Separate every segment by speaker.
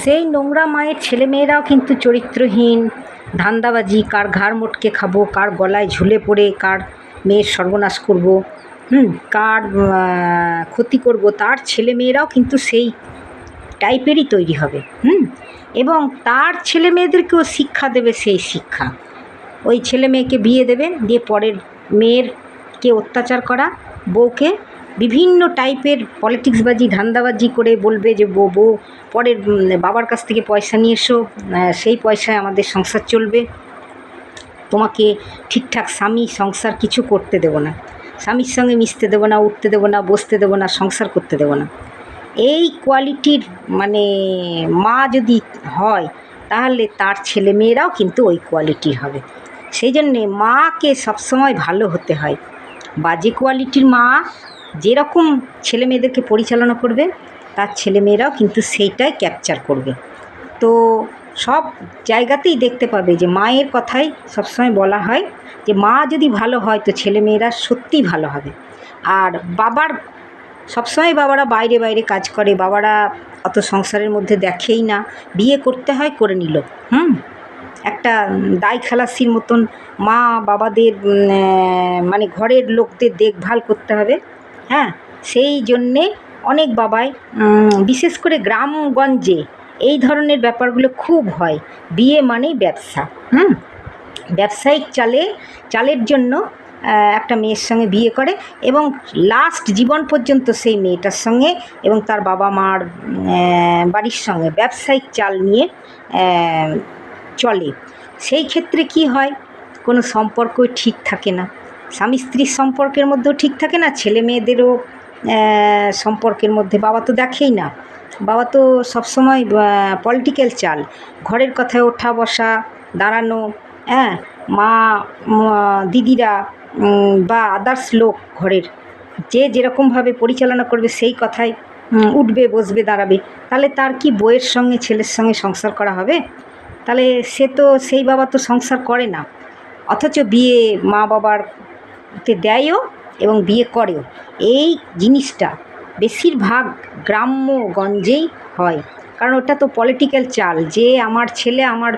Speaker 1: সেই নোংরা মায়ের ছেলেমেয়েরাও কিন্তু চরিত্রহীন, ধান্দাবাজি, কার ঘাড় মটকে খাবো, কার গলায় ঝুলে পড়ে কার মেয়ের সর্বনাশ করব, কার ক্ষতি করব, তার ছেলেমেয়েরাও কিন্তু সেই টাইপেরই তৈরি হবে। এবং তার ছেলেমেয়েদেরকেও শিক্ষা দেবে সেই শিক্ষা। ওই ছেলে মেয়েকে বিয়ে দেবে, দিয়ে পরের মেয়েরকে অত্যাচার করা, বউকে বিভিন্ন টাইপের পলিটিক্সবাজি, ধান্দাবাজি করে বলবে যে বউ পরের বাবার কাছ থেকে পয়সা নিয়ে এসো, সেই পয়সায় আমাদের সংসার চলবে, তোমাকে ঠিকঠাক স্বামী সংসার কিছু করতে দেবো না, স্বামীর সঙ্গে মিশতে দেবো না, উঠতে দেবো না, বসতে দেবো না, সংসার করতে দেবো না। এই কোয়ালিটির মানে মা যদি হয়, তাহলে তার ছেলে মেয়েরাও কিন্তু ওই কোয়ালিটির হবে। সেই জন্যে মাকে সবসময় ভালো হতে হয়। বাজে কোয়ালিটির মা যেরকম ছেলে মেয়েদেরকে পরিচালনা করবে, তার ছেলেমেয়েরাও কিন্তু সেইটাই ক্যাপচার করবে। তো সব জায়গাতেই দেখতে পাবে যে মায়ের কথাই সবসময় বলা হয় যে মা যদি ভালো হয় তো ছেলেমেয়েরা সত্যিই ভালো হবে। আর সবসময় বাবারা বাইরে বাইরে কাজ করে, বাবারা অত সংসারের মধ্যে দেখেই না, বিয়ে করতে হয় করে নিল, একটা দায় খালাসির মতন মা বাবাদের মানে ঘরের লোকদের দেখভাল করতে হবে। সেই জন্যে অনেক বাবাই বিশেষ করে গ্রামগঞ্জে এই ধরনের ব্যাপারগুলো খুব হয়। বিয়ে মানেই ব্যবসা, ব্যবসায়িক চালের জন্য একটা মেয়ের সঙ্গে বিয়ে করে এবং লাস্ট জীবন পর্যন্ত সেই মেয়েটার সঙ্গে এবং তার বাবা মার বাড়ির সঙ্গে ব্যবসায়িক চাল নিয়ে চলে। সেই ক্ষেত্রে কি হয়, কোনো সম্পর্কই ঠিক থাকে না, স্বামী স্ত্রীর সম্পর্কের মধ্যেও ঠিক থাকে না, ছেলে মেয়েদেরও সম্পর্কের মধ্যে বাবা তো দেখেই না, বাবা তো সবসময় পলিটিক্যাল চাল, ঘরের কথায় ওঠা বসা দাঁড়ানো, মা দিদিরা বা আদার্স লোক ঘরের যে যেরকমভাবে পরিচালনা করবে সেই কথায় উঠবে, বসবে, দাঁড়াবে। তাহলে তার কি বউয়ের সঙ্গে ছেলের সঙ্গে সংসার করা হবে? তাহলে সেই বাবা তো সংসার করে না, অথচ বিয়ে মা বাবারকে দেয়ও এবং বিয়ে করেও। এই জিনিসটা বেশিরভাগ গ্রাম্যগঞ্জেই হয়, কারণ ওটা তো পলিটিক্যাল চাল যে আমার ছেলে আমার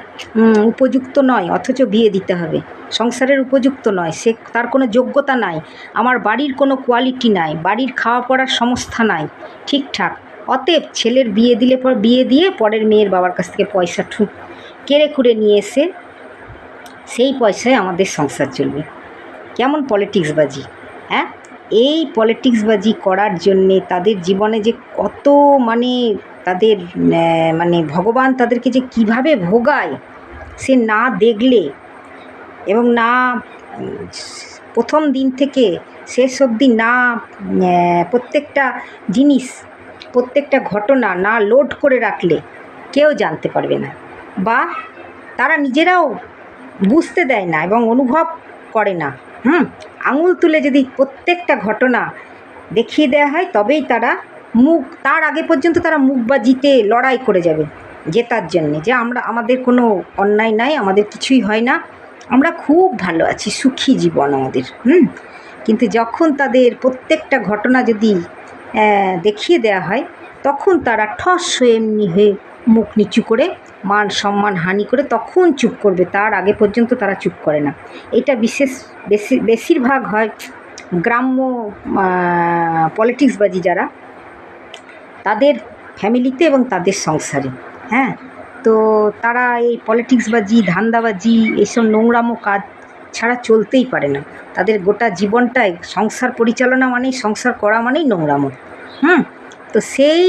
Speaker 1: উপযুক্ত নয় অথচ বিয়ে দিতে হবে, সংসারের উপযুক্ত নয়, সে তার কোনো যোগ্যতা নাই, আমার বাড়ির কোনো কোয়ালিটি নাই, বাড়ির খাওয়া পড়ার সংস্থা নাই ঠিকঠাক, অতএব ছেলের বিয়ে দিয়ে পরের মেয়ের বাবার কাছ থেকে পয়সা কেড়ে কুড়ে নিয়ে এসে সেই পয়সায় আমাদের সংসার চলবে। কেমন পলিটিক্সবাজি! এই পলিটিক্সবাজি করার জন্যে তাদের জীবনে যে কত তাদের ভগবান তাদেরকে যে কিভাবে ভোগায় সে না দেখলে এবং না প্রথম দিন থেকে শেষ অবধি না প্রত্যেকটা জিনিস, প্রত্যেকটা ঘটনা না লোড করে রাখলে কেউ জানতে পারবে না, বা তারা নিজেরাও বুঝতে দেয় না এবং অনুভব করে না। আঙুল তুলে যদি প্রত্যেকটা ঘটনা দেখিয়ে দেওয়া হয় তবেই তার আগে পর্যন্ত তারা মুখবাজিতে লড়াই করে যাবে জেতার জন্যে, যে আমাদের কোনো অন্যায় নাই, আমাদের কিছুই হয় না, আমরা খুব ভালো আছি, সুখী জীবন আমাদের। কিন্তু যখন তাদের প্রত্যেকটা ঘটনা যদি দেখিয়ে দেওয়া হয় তখন তারা ঠস হয়ে এমনি হয়ে মুখ নিচু করে মান সম্মান হানি করে তখন চুপ করবে, তার আগে পর্যন্ত তারা চুপ করে না। এটা বেশিরভাগ হয় গ্রাম্য পলিটিক্সবাজি যারা, তাদের ফ্যামিলিতে এবং তাদের সংসারে। তো তারা এই পলিটিক্সবাজি, ধান্দাবাজি, এইসব নোংরামো কাজ ছাড়া চলতেই পারে না। তাদের গোটা জীবনটাই সংসার পরিচালনা মানেই, সংসার করা মানেই নোংরামো। তো সেই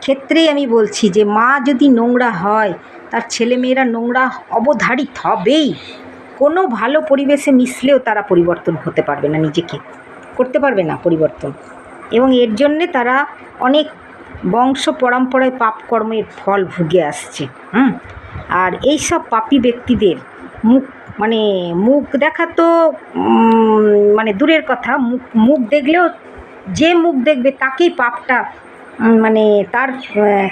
Speaker 1: ক্ষেত্রেই আমি বলছি যে মা যদি নোংরা হয় তার ছেলেমেয়েরা নোংরা অবধারিত হবেই। কোনো ভালো পরিবেশে মিশলেও তারা পরিবর্তন হতে পারবে না, নিজেকে করতে পারবে না পরিবর্তন, এবং এর জন্যে তারা অনেক বংশ পরম্পরায় পাপ কর্মের ফল ভুগে আসছে। আর এই সব পাপী ব্যক্তিদের মুখ দেখা তো দূরের কথা, মুখ দেখলেও যে মুখ দেখবে তাকেই পাপটা তার